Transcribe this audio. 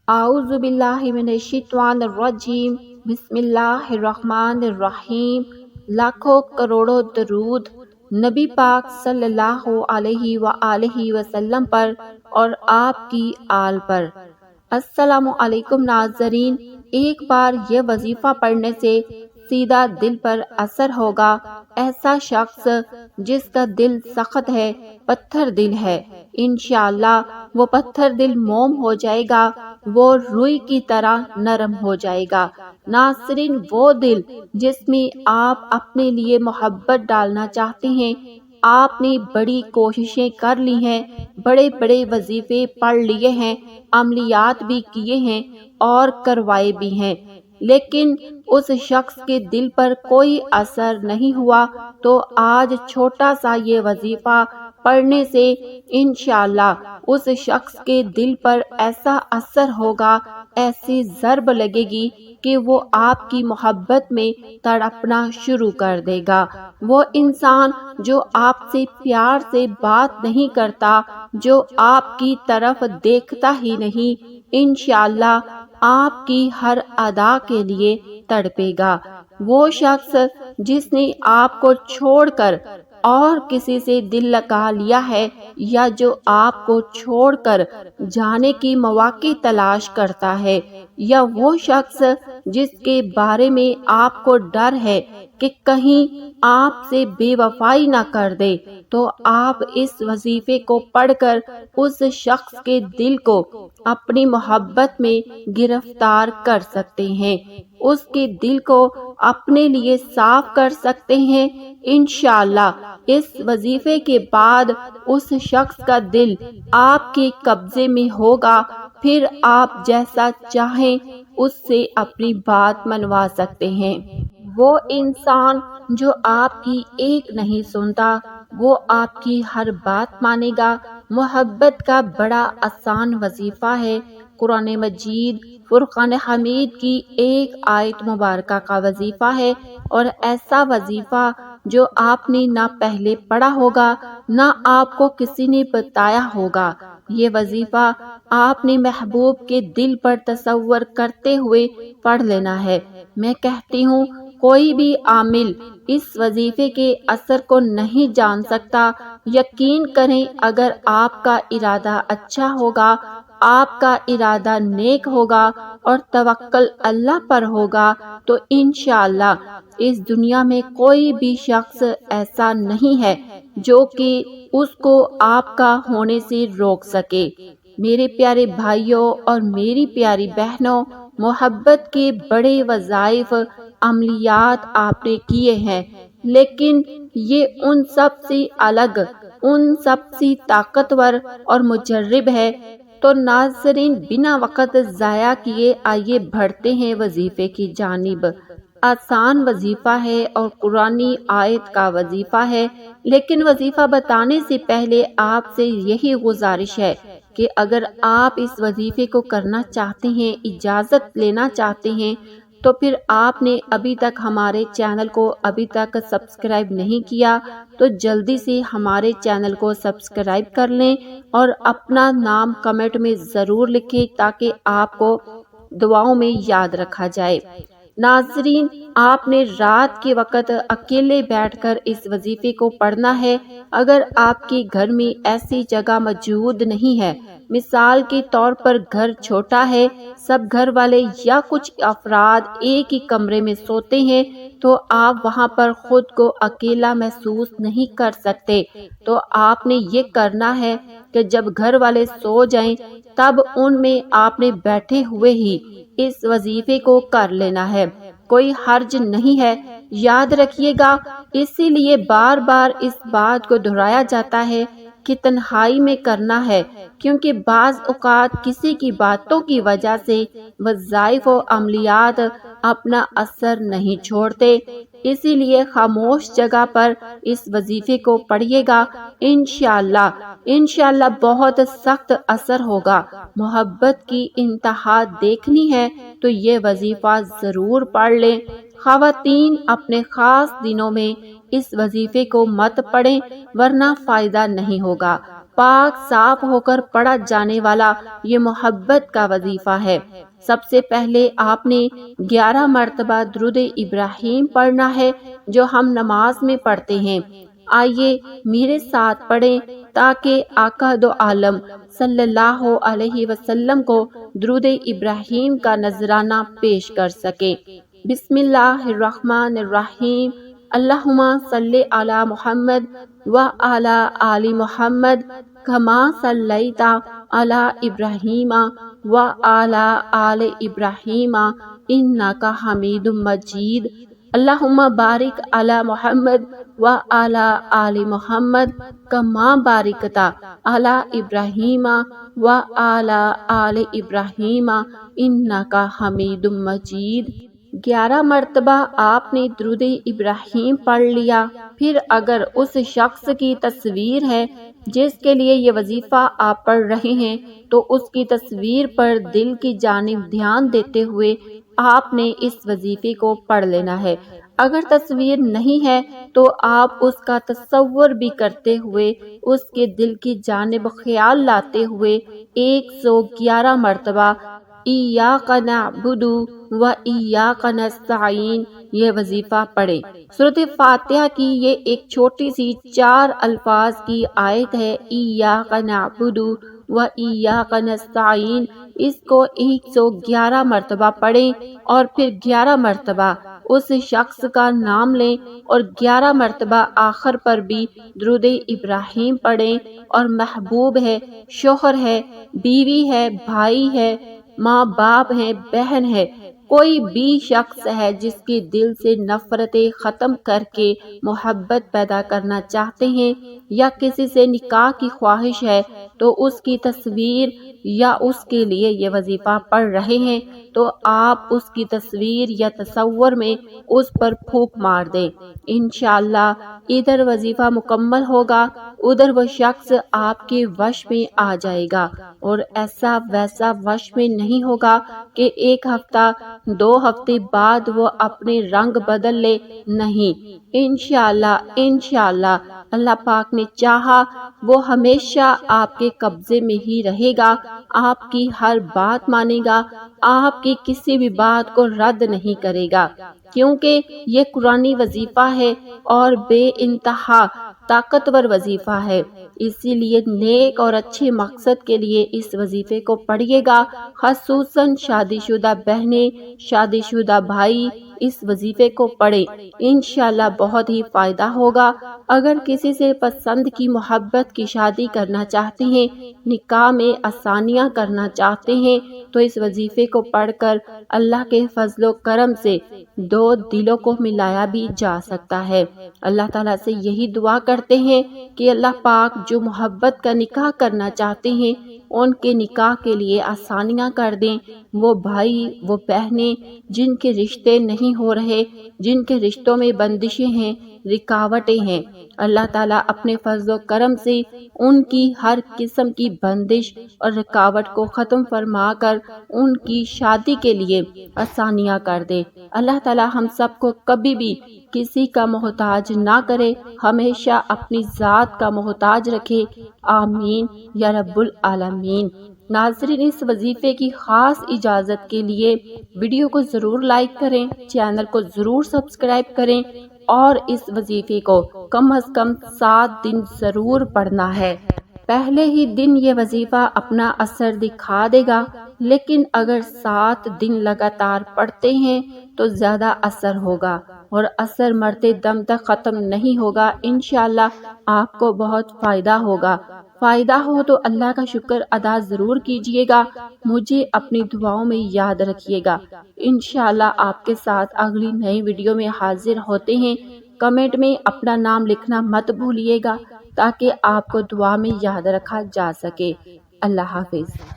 اعوذ باللہ من الشیطان الرجیم، بسم اللہ الرحمن الرحیم۔ لاکھوں کروڑوں درود نبی پاک صلی اللہ علیہ وآلہ وسلم پر اور آپ کی آل پر۔ السلام علیکم ناظرین، ایک بار یہ وظیفہ پڑھنے سے سیدھا دل پر اثر ہوگا۔ ایسا شخص جس کا دل سخت ہے، پتھر دل ہے، انشاءاللہ وہ پتھر دل موم ہو جائے گا، وہ روئی کی طرح نرم ہو جائے گا۔ ناظرین، وہ دل جس میں آپ اپنے لیے محبت ڈالنا چاہتے ہیں، آپ نے بڑی کوششیں کر لی ہیں، بڑے بڑے وظیفے پڑھ لیے ہیں، عملیات بھی کیے ہیں اور کروائے بھی ہیں، لیکن اس شخص کے دل پر کوئی اثر نہیں ہوا، تو آج چھوٹا سا یہ وظیفہ پڑھنے سے انشاءاللہ اس شخص کے دل پر ایسا اثر ہوگا، ایسی ضرب لگے گی کہ وہ آپ کی محبت میں تڑپنا شروع کر دے گا۔ وہ انسان جو آپ سے پیار سے بات نہیں کرتا، جو آپ کی طرف دیکھتا ہی نہیں، انشاءاللہ آپ کی ہر ادا کے لیے تڑپے گا۔ وہ شخص جس نے آپ کو چھوڑ کر اور کسی سے دل لگا لیا ہے، یا جو آپ کو چھوڑ کر جانے کی مواقع تلاش کرتا ہے، یا وہ شخص جس کے بارے میں آپ کو ڈر ہے کہ کہیں آپ سے بے وفائی نہ کر دے، تو آپ اس وظیفے کو پڑھ کر اس شخص کے دل کو اپنی محبت میں گرفتار کر سکتے ہیں، اس کے دل کو اپنے لیے صاف کر سکتے ہیں۔ انشاءاللہ اس وظیفے کے بعد اس شخص کا دل آپ کے قبضے میں ہوگا، پھر آپ جیسا چاہیں اس سے اپنی بات منوا سکتے ہیں۔ وہ انسان جو آپ کی ایک نہیں سنتا، وہ آپ کی ہر بات مانے گا۔ محبت کا بڑا آسان وظیفہ ہے، قرآن مجید فرقان حمید کی ایک آیت مبارکہ کا وظیفہ ہے، اور ایسا وظیفہ جو آپ نے نہ پہلے پڑھا ہوگا، نہ آپ کو کسی نے بتایا ہوگا۔ یہ وظیفہ آپ نے محبوب کے دل پر تصور کرتے ہوئے پڑھ لینا ہے۔ میں کہتی ہوں، کوئی بھی عامل اس وظیفے کے اثر کو نہیں جان سکتا۔ یقین کریں، اگر آپ کا ارادہ اچھا ہوگا، آپ کا ارادہ نیک ہوگا اور توکل اللہ پر ہوگا، تو انشاءاللہ اس دنیا میں کوئی بھی شخص ایسا نہیں ہے جو کہ اس کو آپ کا ہونے سے روک سکے۔ میرے پیارے بھائیوں اور میری پیاری بہنوں، محبت کے بڑے وظائف، عملیات آپ نے کیے ہیں، لیکن یہ ان سب سے الگ، ان سب سے طاقتور اور مجرب ہے۔ تو ناظرین، بنا وقت ضائع کیے آئیے بڑھتے ہیں وظیفے کی جانب۔ آسان وظیفہ ہے اور قرآنی آیت کا وظیفہ ہے، لیکن وظیفہ بتانے سے پہلے آپ سے یہی گزارش ہے کہ اگر آپ اس وظیفے کو کرنا چاہتے ہیں، اجازت لینا چاہتے ہیں، تو پھر آپ نے ابھی تک ہمارے چینل کو ابھی تک سبسکرائب نہیں کیا، تو جلدی سے ہمارے چینل کو سبسکرائب کر لیں اور اپنا نام کمنٹ میں ضرور لکھیں تاکہ آپ کو دعاؤں میں یاد رکھا جائے۔ ناظرین، آپ نے رات کے وقت اکیلے بیٹھ کر اس وظیفے کو پڑھنا ہے۔ اگر آپ کے گھر میں ایسی جگہ موجود نہیں ہے، مثال کے طور پر گھر چھوٹا ہے، سب گھر والے یا کچھ افراد ایک ہی کمرے میں سوتے ہیں، تو آپ وہاں پر خود کو اکیلا محسوس نہیں کر سکتے، تو آپ نے یہ کرنا ہے کہ جب گھر والے سو جائیں، تب ان میں آپ نے بیٹھے ہوئے ہی اس وظیفے کو کر لینا ہے، کوئی حرج نہیں ہے۔ یاد رکھیے گا، اسی لیے بار بار اس بات کو دہرایا جاتا ہے کہ تنہائی میں کرنا ہے، کیونکہ بعض اوقات کسی کی باتوں کی وجہ سے وظائف و عملیات اپنا اثر نہیں چھوڑتے، اسی لیے خاموش جگہ پر اس وظیفے کو پڑھیے گا۔ انشاءاللہ بہت سخت اثر ہوگا۔ محبت کی انتہا دیکھنی ہے تو یہ وظیفہ ضرور پڑھ لیں۔ خواتین اپنے خاص دنوں میں اس وظیفے کو مت پڑھیں، ورنہ فائدہ نہیں ہوگا۔ پاک صاف ہو کر پڑھا جانے والا یہ محبت کا وظیفہ ہے۔ سب سے پہلے آپ نے 11 مرتبہ درود ابراہیم پڑھنا ہے جو ہم نماز میں پڑھتے ہیں۔ آئیے میرے ساتھ پڑھیں تاکہ آقا دو عالم صلی اللہ علیہ وسلم کو درود ابراہیم کا نذرانہ پیش کر سکیں۔ بسم اللہ الرحمن الرحیم۔ اللہم صلی علی محمد وعلی آل محمد کما صلیت علی ابراہیم وعلی آل ابراہیم انک حمید مجید۔ اللہم بارک علی محمد وعلی آل محمد کما بارکت علی ابراہیم وعلی آل ابراہیم انک حمید مجید۔ 11 مرتبہ آپ نے درود ابراہیم پڑھ لیا۔ پھر اگر اس شخص کی تصویر ہے جس کے لیے یہ وظیفہ آپ پڑھ رہے ہیں تو اس کی تصویر پر دل کی جانب دھیان دیتے ہوئے آپ نے اس وظیفے کو پڑھ لینا ہے۔ اگر تصویر نہیں ہے تو آپ اس کا تصور بھی کرتے ہوئے اس کے دل کی جانب خیال لاتے ہوئے 111 مرتبہ ایاک نعبد و ایاک نستعین یہ وظیفہ پڑھیں۔ سورۃ فاتحہ کی یہ ایک چھوٹی سی 4 الفاظ کی آیت ہے، ایاک نعبد و ایاک نستعین۔ اس کو 111 مرتبہ پڑھیں اور پھر 11 مرتبہ اس شخص کا نام لیں اور 11 مرتبہ آخر پر بھی درود ابراہیم پڑھیں۔ اور محبوب ہے، شوہر ہے، بیوی ہے، بھائی ہے، ماں باپ ہے، بہن ہے، کوئی بھی شخص ہے جس کے دل سے نفرتیں ختم کر کے محبت پیدا کرنا چاہتے ہیں یا کسی سے نکاح کی خواہش ہے تو اس کی تصویر یا اس کے لیے یہ وظیفہ پڑھ رہے ہیں تو آپ اس کی تصویر یا تصور میں اس پر پھونک مار دیں۔ انشاءاللہ ادھر وظیفہ مکمل ہوگا، ادھر وہ شخص آپ کے وش میں آ جائے گا اور ایسا ویسا وش میں نہیں ہوگا کہ 1 ہفتہ 2 ہفتے بعد وہ اپنے رنگ بدل لے، نہیں، انشاءاللہ اللہ پاک نے چاہا وہ ہمیشہ آپ کے قبضے میں ہی رہے گا، آپ کی ہر بات مانے گا، آپ کی کسی بھی بات کو رد نہیں کرے گا، کیونکہ یہ قرآنی وظیفہ ہے اور بے انتہا طاقتور وظیفہ ہے۔ اسی لیے نیک اور اچھے مقصد کے لیے اس وظیفے کو پڑھیے گا، خصوصاً شادی شدہ بہنیں، شادی شدہ بھائی اس وظیفے کو پڑھیں، انشاءاللہ بہت ہی فائدہ ہوگا۔ اگر کسی سے پسند کی محبت کی شادی کرنا چاہتے ہیں، نکاح میں آسانیاں کرنا چاہتے ہیں تو اس وظیفے کو پڑھ کر اللہ کے فضل و کرم سے 2 دلوں کو ملایا بھی جا سکتا ہے۔ اللہ تعالیٰ سے یہی دعا کرتے ہیں کہ اللہ پاک جو محبت کا نکاح کرنا چاہتے ہیں ان کے نکاح کے لیے آسانیاں کر دیں۔ وہ بھائی، وہ بہنیں جن کے رشتے نہیں ہو رہے، جن کے رشتوں میں بندشیں ہیں، رکاوٹیں ہیں، اللہ تعالیٰ اپنے فضل و کرم سے ان کی ہر قسم کی بندش اور رکاوٹ کو ختم فرما کر ان کی شادی کے لیے آسانیاں کر دے۔ اللہ تعالیٰ ہم سب کو کبھی بھی کسی کا محتاج نہ کرے، ہمیشہ اپنی ذات کا محتاج رکھے، آمین یا رب العالمین۔ ناظرین، اس وظیفے کی خاص اجازت کے لیے ویڈیو کو ضرور لائک کریں، چینل کو ضرور سبسکرائب کریں اور اس وظیفے کو کم از کم 7 دن ضرور پڑھنا ہے۔ پہلے ہی دن یہ وظیفہ اپنا اثر دکھا دے گا، لیکن اگر 7 دن لگاتار پڑھتے ہیں تو زیادہ اثر ہوگا اور اثر مرتے دم تک ختم نہیں ہوگا۔ انشاءاللہ آپ کو بہت فائدہ ہوگا۔ فائدہ ہو تو اللہ کا شکر ادا ضرور کیجئے گا، مجھے اپنی دعاؤں میں یاد رکھیے گا۔ انشاءاللہ آپ کے ساتھ اگلی نئی ویڈیو میں حاضر ہوتے ہیں۔ کمنٹ میں اپنا نام لکھنا مت بھولیے گا تاکہ آپ کو دعا میں یاد رکھا جا سکے۔ اللہ حافظ۔